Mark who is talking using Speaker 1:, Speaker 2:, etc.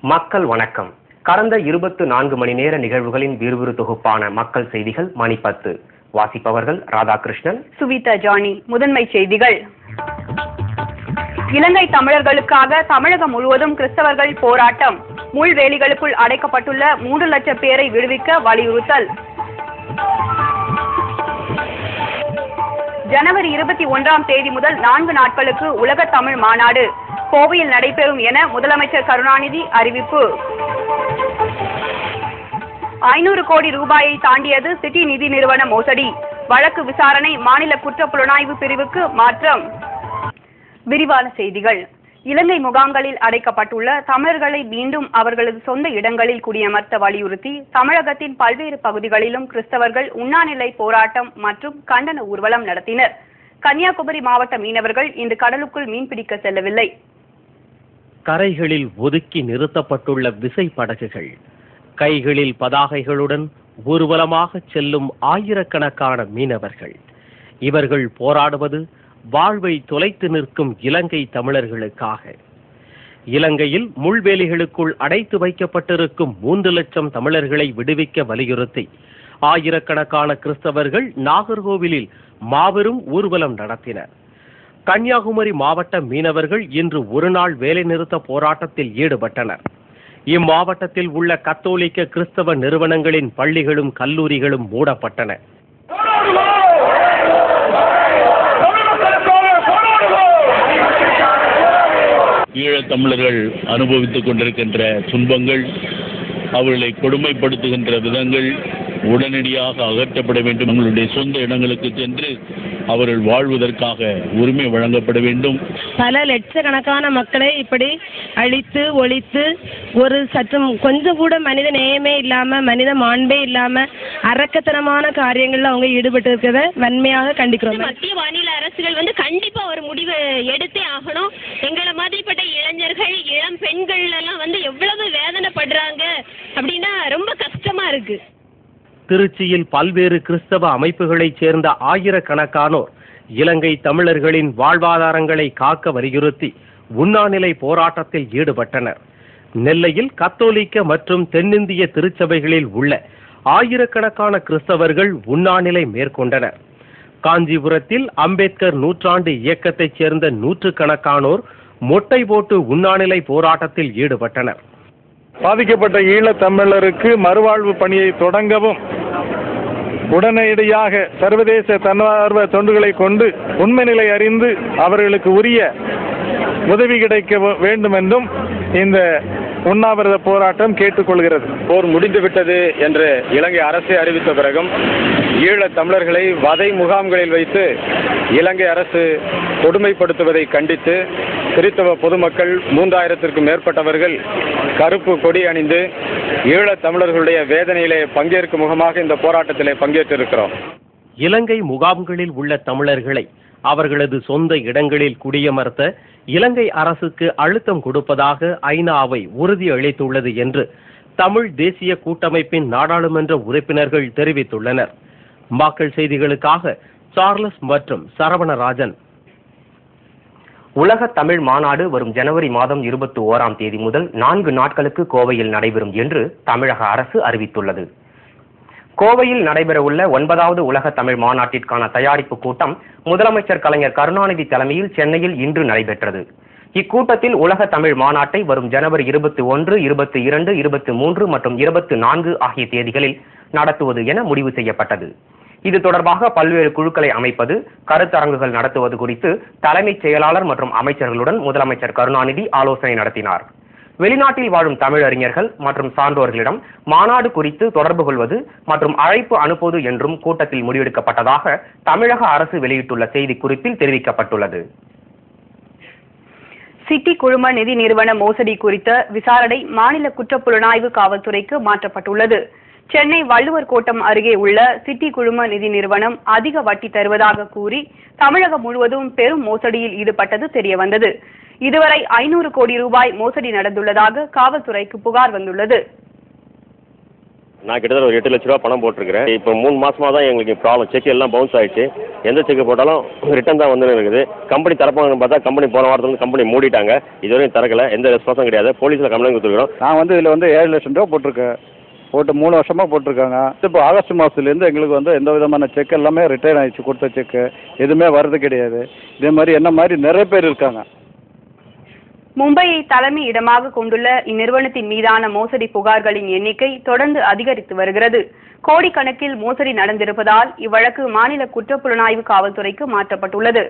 Speaker 1: மக்கள் வணக்கம். கடந்த 24 மணி நேர நிகழ்வுகளின் விறுவிறு தொகுப்பான மக்கள் செய்திகள் மணி 10. வாசிப்பவர்கள் ராதாகிருஷ்ணன்,
Speaker 2: சுவிதா ஜானி. முதன்மை செய்திகள். இலங்கை தமிழர்களுக்காக தமிழகம் முழுவதும் கிறிஸ்தவர்கள் போராட்டம். முள்வேலிகளுக்குள் அடைக்கப்பட்டுள்ள 3 லட்சம் பேரை விடுவிக்க வலியுறுத்தல். ஜனவரி 21ஆம் தேதி முதல் 4 நாட்களுக்கு உலக தமிழ் மாநாடு கோவையில் நடைபெறும் என முதலமைச்சர் கருணாநிதி அறிவிப்பு. 500 கோடி ரூபாயை தாண்டியது சிட்டி நிதி நிறுவன மோசடி. வழக்கு விசாரணை மாநில குற்றப்புலனாய்வு பிரிவுக்கு மாற்றம். விரிவான செய்திகள். இலங்கை முகாம்களில் அடைக்கப்பட்டுள்ள தமிழர்களை மீண்டும் அவர்களது சொந்த இடங்களில் குடியமர்த்த வலியுறுத்தி தமிழகத்தின் பல்வேறு பகுதிகளிலும் கிறிஸ்தவர்கள் உண்ணாநிலை போராட்டம் மற்றும் கண்டன ஊர்வலம் நடத்தினர். கன்னியாகுமரி மாவட்ட மீனவர்கள் இன்று கடலுக்குள் மீன்பிடிக்க செல்லவில்லை.
Speaker 3: கரைகளில் ஒதுக்கி நிறுத்தப்பட்டுள்ள விசை படகுகள், கைகளில் பதாகைகளுடன் ஊர்வலமாக செல்லும் ஆயிரக்கணக்கான மீனவர்கள். இவர்கள் போராடுவது வாழ்வை தொலைத்து நிற்கும் இலங்கை தமிழர்களுக்காக. இலங்கையில் முள்வேலிகளுக்குள் அடைத்து வைக்கப்பட்டிருக்கும் 3 லட்சம் தமிழர்களை விடுவிக்க வலியுறுத்தி ஆயிரக்கணக்கான கிறிஸ்தவர்கள் நாகர்கோவிலில் மாபெரும் ஊர்வலம் நடத்தினர். கன்னியாகுமரி மாவட்ட மீனவர்கள் இன்று ஒருநாள் வேலைநிறுத்த போராட்டத்தில் ஈடுபட்டனர். இம்மாவட்டத்தில் உள்ள கத்தோலிக்க கிறிஸ்தவ நிறுவனங்களின் பள்ளிகளும் கல்லூரிகளும் மூடப்பட்டன.
Speaker 4: ஈழத் தமிழர்கள் அனுபவித்துக் கொண்டிருக்கின்ற துன்பங்கள், அவர்களை கொடுமைப்படுத்துகின்ற விதங்கள் உடனடியாக அகற்றப்பட வேண்டும். அவர்களுடைய சொந்த இடங்களுக்கு சென்று அவர்கள் வாழ்வதற்காக உரிமை வழங்கப்பட வேண்டும்.
Speaker 5: பல லட்சக்கணக்கான மக்களை இப்படி அழித்து ஒழித்து ஒரு சற்றும் கொஞ்சம் கூட மனித நேயமே இல்லாம, மனித மாண்பே இல்லாம அரக்கத்தனமான காரியங்கள்ல அவங்க ஈடுபட்டு இருக்கிறத வன்மையாக கண்டிக்கிறோம்.
Speaker 6: மத்திய மாநில அரசுகள் கண்டிப்பா ஒரு முடிவு எடுத்தே ஆகணும். எங்களை மாதிரிப்பட்ட இளைஞர்கள், இளம் பெண்கள் எல்லாம் எவ்வளவு வேதனைப்படுறாங்க அப்படின்னா ரொம்ப கஷ்டமா இருக்கு.
Speaker 3: திருச்சியில் பல்வேறு கிறிஸ்தவ அமைப்புகளைச் சேர்ந்த ஆயிரக்கணக்கானோர் இலங்கை தமிழர்களின் வாழ்வாதாரங்களை காக்க வலியுறுத்தி உண்ணாநிலை போராட்டத்தில் ஈடுபட்டனர். நெல்லையில் கத்தோலிக்க மற்றும் தென்னிந்திய திருச்சபைகளில் உள்ள ஆயிரக்கணக்கான கிறிஸ்தவர்கள் உண்ணாநிலை மேற்கொண்டனர். காஞ்சிபுரத்தில் அம்பேத்கர் நூற்றாண்டு இயக்கத்தைச் சேர்ந்த நூற்றுக்கணக்கானோர் மொட்டை போட்டு உண்ணாநிலை போராட்டத்தில் ஈடுபட்டனர்.
Speaker 7: பாதிக்கப்பட்ட ஈழத் தமிழருக்கு மறுவாழ்வு பணியை தொடங்கவும் உடனடியாக சர்வதேச தன்னார்வ தொண்டுகளை கொண்டு உண்மை நிலை அறிந்து அவர்களுக்கு உரிய உதவி கிடைக்க வேண்டும் என்றும் இந்த உண்ணாவிரத போராட்டம் கேட்டுக்கொள்கிறது.
Speaker 8: போர் முடிந்துவிட்டது என்று இலங்கை அரசு அறிவித்த பிறகும் ஈழத் தமிழர்களை வதை முகாம்களில் வைத்து இலங்கை அரசு கொடுமைப்படுத்துவதை கண்டித்து கிறிஸ்தவ பொதுமக்கள் 3000த்திற்கும் மேற்பட்டவர்கள் கருப்பு கொடி அணிந்து ஈழத் தமிழர்களுடைய வேதனையிலே பங்கேற்கும் முகமாக இந்த போராட்டத்திலே பங்கேற்றிருக்கிறோம்.
Speaker 3: இலங்கை முகாம்களில் உள்ள தமிழர்களை அவர்களது சொந்த இடங்களில் குடியமர்த்த இலங்கை அரசுக்கு அழுத்தம் கொடுப்பதாக ஐநாவை உறுதியளித்துள்ளது என்று தமிழ் தேசிய கூட்டமைப்பின் நாடாளுமன்ற உறுப்பினர்கள் தெரிவித்துள்ளனர். மக்கள் செய்திகளுக்காக சார்லஸ் மற்றும் சரவணராஜன்.
Speaker 1: உலக தமிழ் மாநாடு வரும் ஜனவரி மாதம் 21ஆம் தேதி முதல் 4 நாட்களுக்கு கோவையில் நடைபெறும் என்று தமிழக அரசு அறிவித்துள்ளது. கோவையில் நடைபெறவுள்ள 9வது உலக தமிழ் மாநாட்டிற்கான தயாரிப்பு கூட்டம் முதலமைச்சர் கலைஞர் கருணாநிதி தலைமையில் சென்னையில் இன்று நடைபெற்றது. இக்கூட்டத்தில் உலக தமிழ் மாநாட்டை வரும் ஜனவரி 21, 22, 23 மற்றும் 24 ஆகிய தேதிகளில் நடத்துவது என முடிவு செய்யப்பட்டது. இது தொடர்பாக பல்வேறு குழுக்களை அமைப்பது, கருத்தரங்குகள் நடத்துவது குறித்து தலைமைச் செயலாளர் மற்றும் அமைச்சர்களுடன் முதலமைச்சர் கருணாநிதி ஆலோசனை நடத்தினார். வெளிநாட்டில் வாழும் தமிழறிஞர்கள் மற்றும் சான்றோர்களிடம் மாநாடு குறித்து தொடர்பு கொள்வது மற்றும் அழைப்பு அனுப்புவது என்றும் கூட்டத்தில் முடிவெடுக்கப்பட்டதாக தமிழக அரசு வெளியிட்டுள்ள செய்திக்குறிப்பில் தெரிவிக்கப்பட்டுள்ளது.
Speaker 2: சிட்டி குழும நிதி நிறுவன மோசடி குறித்த விசாரணை மாநில குற்றப்புலனாய்வு காவல்துறைக்கு மாற்றப்பட்டுள்ளது. சென்னை வள்ளுவர் கோட்டம் அருகே உள்ள சிட்டி குழும நிதி நிறுவனம் அதிக வட்டி தருவதாக கூறி தமிழகம் முழுவதும் பெரும் மோசடியில் ஈடுபட்டது தெரியவந்தது. இதுவரை 500 கோடி ரூபாய் மோசடி நடந்துள்ளதாக காவல்துறைக்கு புகார் வந்துள்ளது.
Speaker 9: நான் கிட்டத்தட்ட ஒரு 8 லட்ச ரூபா பணம் போட்டிருக்கிறேன். இப்போ 3 மாசமா தான் எங்களுக்கு ப்ராப்ளம். செக் எல்லாம் பவுன்ஸ் ஆயிடுச்சு. எந்த செக் போட்டாலும் ரிட்டர்ன் தான் வந்து இருக்குது. கம்பெனி தரப்பாங்கன்னு பார்த்தா கம்பெனி போன வாரத்துல வந்து கம்பெனி மூடிட்டாங்க. இதுவரையும் திறக்கல. எந்த ரெஸ்பான்ஸும் கிடையாது. போலீஸில் கம்ப்ளைண்ட் கொடுத்துருக்கோம்.
Speaker 10: நான் வந்து இதில் வந்து 7 லட்சம் ரூபா போட்டிருக்கேன். போட்டு 3 வருஷமா போட்டிருக்காங்க. இப்போ ஆகஸ்ட் மாதத்துலேருந்து எங்களுக்கு வந்து எந்த விதமான செக் எல்லாமே ரிட்டர்ன் ஆயிடுச்சு. கொடுத்த செக்கு எதுவுமே வர்றது கிடையாது. இதே மாதிரி என்ன மாதிரி நிறைய பேர் இருக்காங்க.
Speaker 2: மும்பையை தலைமை இடமாக கொண்டுள்ள இந்நிறுவனத்தின் மீதான மோசடி புகார்களின் எண்ணிக்கை தொடர்ந்து அதிகரித்து வருகிறது. கோடிக்கணக்கில் மோசடி நடந்திருப்பதால் இவ்வழக்கு மாநில குற்றப்புலனாய்வு காவல்துறைக்கு மாற்றப்பட்டுள்ளது.